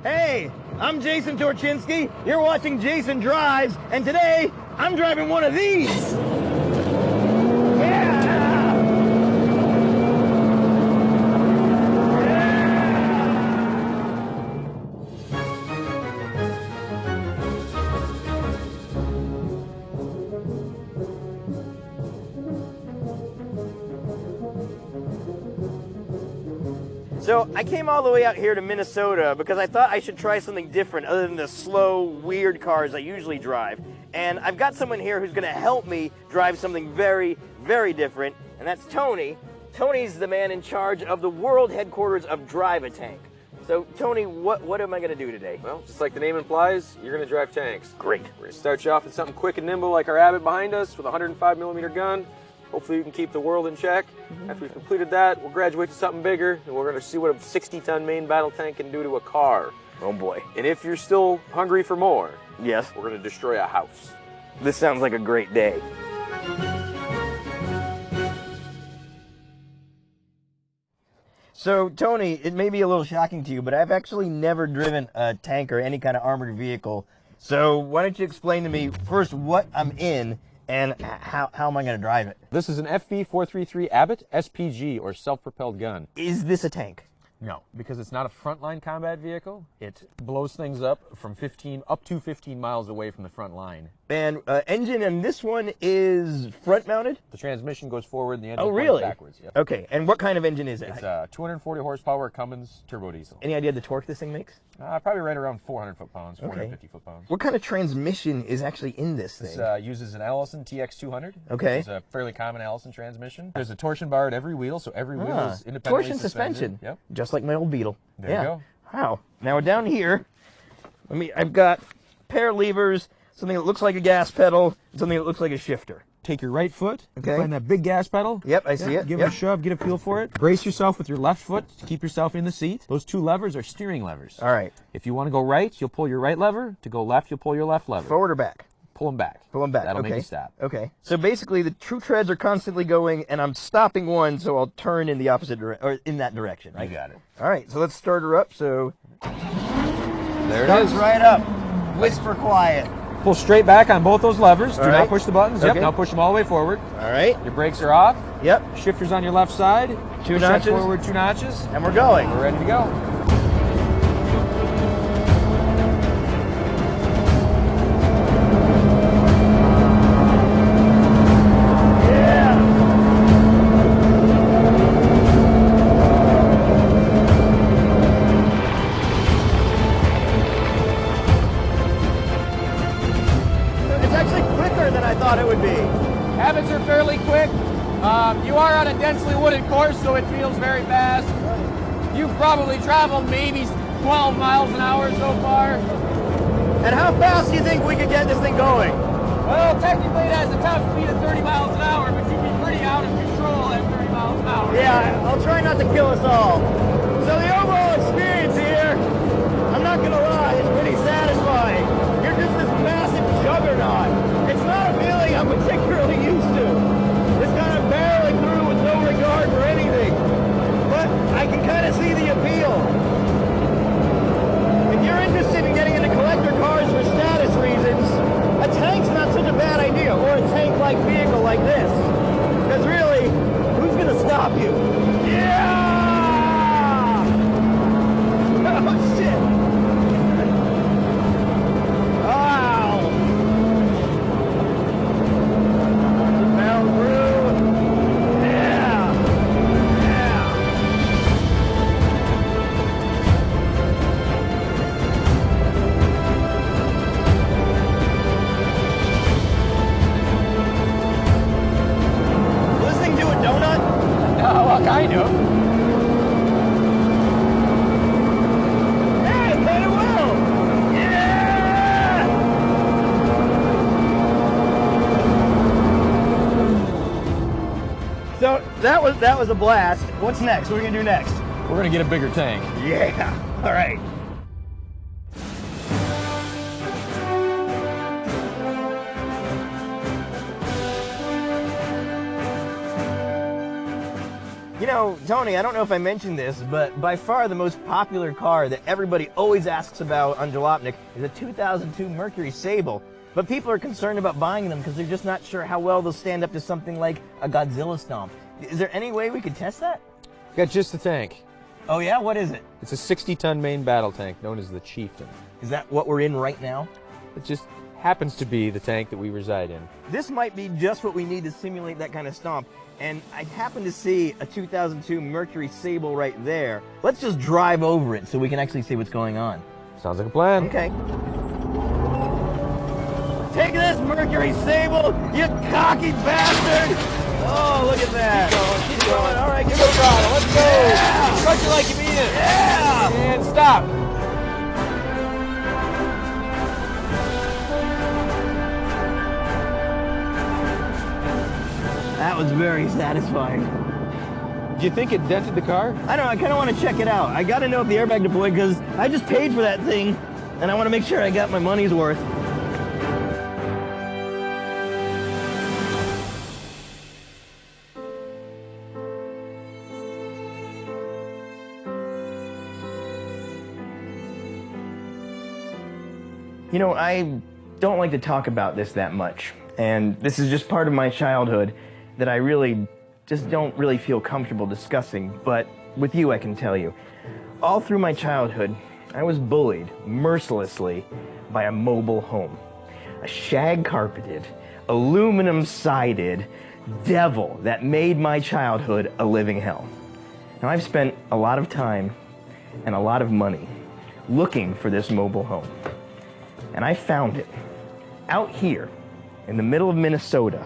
Hey, I'm Jason Torchinsky. You're watching Jason Drives, and today I'm driving one of these. Yeah! So I came all the way out here to Minnesota because I thought I should try something different other than the slow, weird cars I usually drive. And I've got someone here who's going to help me drive something very, very different, and that's Tony. Tony's the man in charge of the world headquarters of Drive-A-Tank. So Tony, what am I going to do today? Well, just like the name implies, you're going to drive tanks. Great. We're going to start you off with something quick and nimble like our Abbott behind us with a 105mm gun. Hopefully you can keep the world in check. After we've completed that, we'll graduate to something bigger, and we're going to see what a 60-ton main battle tank can do to a car. Oh boy. And if you're still hungry for more, yes, we're going to destroy a house. This sounds like a great day. So, Tony, it may be a little shocking to you, but I've actually never driven a tank or any kind of armored vehicle. So why don't you explain to me first what I'm in, and how am I going to drive it? This is an FV433 Abbott SPG, or self-propelled gun. Is this a tank? No, because it's not a frontline combat vehicle. It blows things up from 15 to 15 miles away from the front line. And engine in this one is front mounted? The transmission goes forward and the engine really? goes backwards. Yep. Okay, and what kind of engine is it? It's a 240 horsepower Cummins turbo diesel. Any idea the torque this thing makes? Probably right around 400 foot-pounds, 450 foot-pounds. What kind of transmission is actually in this thing? This uses an Allison TX200. Okay. It's a fairly common Allison transmission. There's a torsion bar at every wheel, so every wheel is independently torsion suspended. suspension. Yep. Just like my old Beetle. There you go. Wow. Now down here, I've got a pair of levers, something that looks like a gas pedal, and something that looks like a shifter. Take your right foot, okay, find that big gas pedal. Yep, I see it. Give it a shove, get a feel for it. Brace yourself with your left foot to keep yourself in the seat. Those two levers are steering levers. All right. If you want to go right, you'll pull your right lever. To go left, you'll pull your left lever. Forward or back? Pull them back. Pull them back. That'll okay. make you stop. Okay. So basically, the true treads are constantly going, and I'm stopping one, so I'll turn in the opposite direction, or in that direction, right? You got it. All right. So let's start her up. So there it starts is. right up. Whisper quiet. Pull straight back on both those levers. Do right. not push the buttons. Okay. Yep. Now push them all the way forward. All right. Your brakes are off. Yep. Shifter's on your left side. Two Push notches. that forward 2 notches. And we're going. We're ready to go. Abbott's are fairly quick. You are on a densely wooded course, so it feels very fast. You've probably traveled maybe 12 miles an hour so far. And how fast do you think we could get this thing going? Well, technically it has a top speed of 30 miles an hour, but you'd be pretty out of control at 30 miles an hour. Yeah, I'll try not to kill us all. So the overall experience here, I'm not gonna lie, it's pretty satisfying. You're just this massive juggernaut. It's not a feeling I'm particularly used to. This kind of barreling through with no regard for anything. But I can kind of see the appeal. If you're interested in getting into collector cars for status reasons, a tank's not such a bad idea, or a tank-like vehicle like this. Because really, who's gonna stop you? Yeah! Oh shit! Wow! Barrel through. Yeah! Yeah! Listening to a donut? Oh, well, kind of. Hey, very well! Yeah! So that was a blast. What's next? What are we gonna do next? We're going to get a bigger tank. Yeah. All right. You know, Tony, I don't know if I mentioned this, but by far the most popular car that everybody always asks about on Jalopnik is a 2002 Mercury Sable. But people are concerned about buying them because they're just not sure how well they'll stand up to something like a Godzilla stomp. Is there any way we could test that? Got just the tank. Oh yeah? What is it? It's a 60-ton main battle tank known as the Chieftain. Is that what we're in right now? It just happens to be the tank that we reside in. This might be just what we need to simulate that kind of stomp. And I happen to see a 2002 Mercury Sable right there. Let's just drive over it so we can actually see what's going on. Sounds like a plan. Okay. Take this, Mercury Sable, you cocky bastard! Oh, look at that. Keep going. All right, Give it a throttle. Let's go. Yeah. Crush it like you mean it. Yeah! And stop. That was very satisfying. Do you think it dented the car? I don't know, I kind of want to check it out. I got to know if the airbag deployed because I just paid for that thing and I want to make sure I got my money's worth. You know, I don't like to talk about this that much, and this is just part of my childhood that I really just don't really feel comfortable discussing, but with you I can tell you. All through my childhood, I was bullied mercilessly by a mobile home. A shag-carpeted, aluminum-sided devil that made my childhood a living hell. Now, I've spent a lot of time and a lot of money looking for this mobile home. And I found it out here in the middle of Minnesota.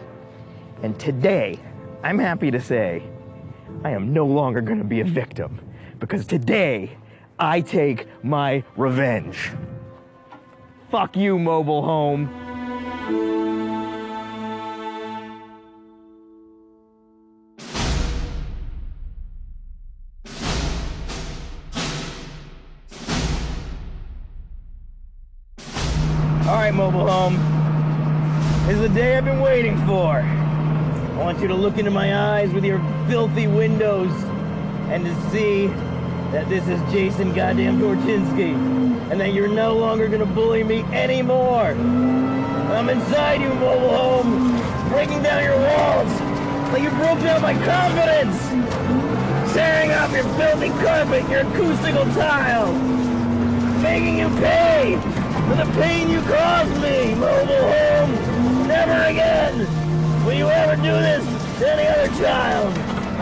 And today, I'm happy to say, I am no longer going to be a victim, because today, I take my revenge. Fuck you, mobile home. All right, mobile home. This is the day I've been waiting for. I want you to look into my eyes with your filthy windows and to see that this is Jason goddamn Torchinsky and that you're no longer gonna bully me anymore. I'm inside you, mobile home, breaking down your walls like you broke down my confidence, tearing off your filthy carpet and your acoustical tile, making you pay for the pain you caused me, mobile home. Never again will you ever do this to any other child.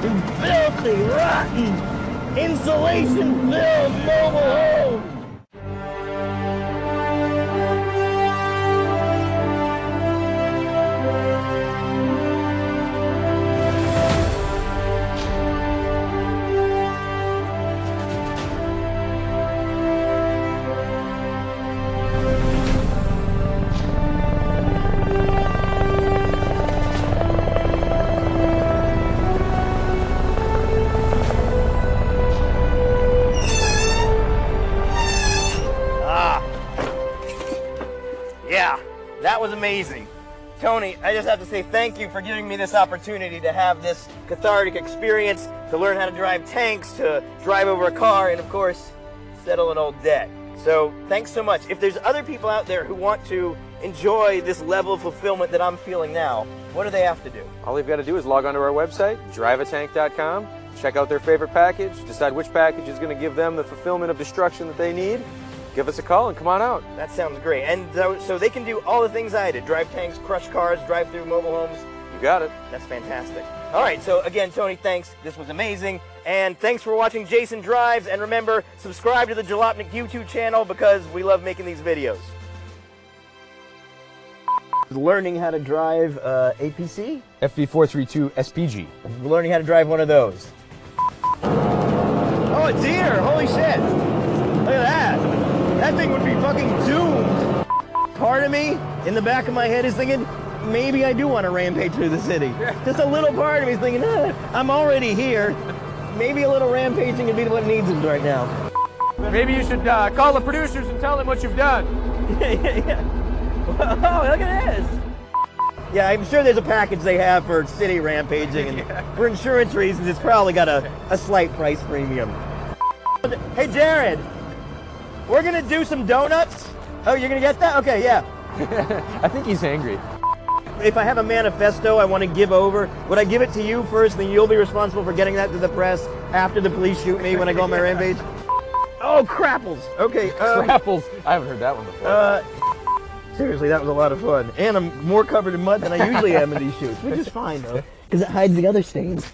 You filthy, rotten, insulation-filled mobile home. Yeah, that was amazing. Tony, I just have to say thank you for giving me this opportunity to have this cathartic experience, to learn how to drive tanks, to drive over a car, and of course, settle an old debt. So thanks so much. If there's other people out there who want to enjoy this level of fulfillment that I'm feeling now, what do they have to do? All they've got to do is log onto our website, driveatank.com, check out their favorite package, decide which package is going to give them the fulfillment of destruction that they need. Give us a call and come on out. That sounds great. And so they can do all the things I did. Drive tanks, crush cars, drive through mobile homes. You got it. That's fantastic. All right, so again, Tony, thanks. This was amazing. And thanks for watching Jason Drives. And remember, subscribe to the Jalopnik YouTube channel because we love making these videos. Learning how to drive APC? FV432 SPG. Learning how to drive one of those. Oh, a deer! Holy shit! Look at that! That thing would be fucking doomed. Part of me, in the back of my head, is thinking, maybe I do want to rampage through the city. Just a little part of me is thinking, I'm already here. Maybe a little rampaging would be what needs us right now. Maybe you should call the producers and tell them what you've done. Yeah. Oh, look at this. Yeah, I'm sure there's a package they have for city rampaging, and for insurance reasons, it's probably got a slight price premium. Hey, Jared, we're gonna do some donuts. Oh, you're gonna get that? Okay, yeah. I think he's angry. If I have a manifesto I want to give over, would I give it to you first, then you'll be responsible for getting that to the press after the police shoot me when I go on my rampage? Oh, crapples. Okay. Crapples. I haven't heard that one before. Seriously, that was a lot of fun. And I'm more covered in mud than I usually am in these shoots, which is fine, though, because it hides the other stains.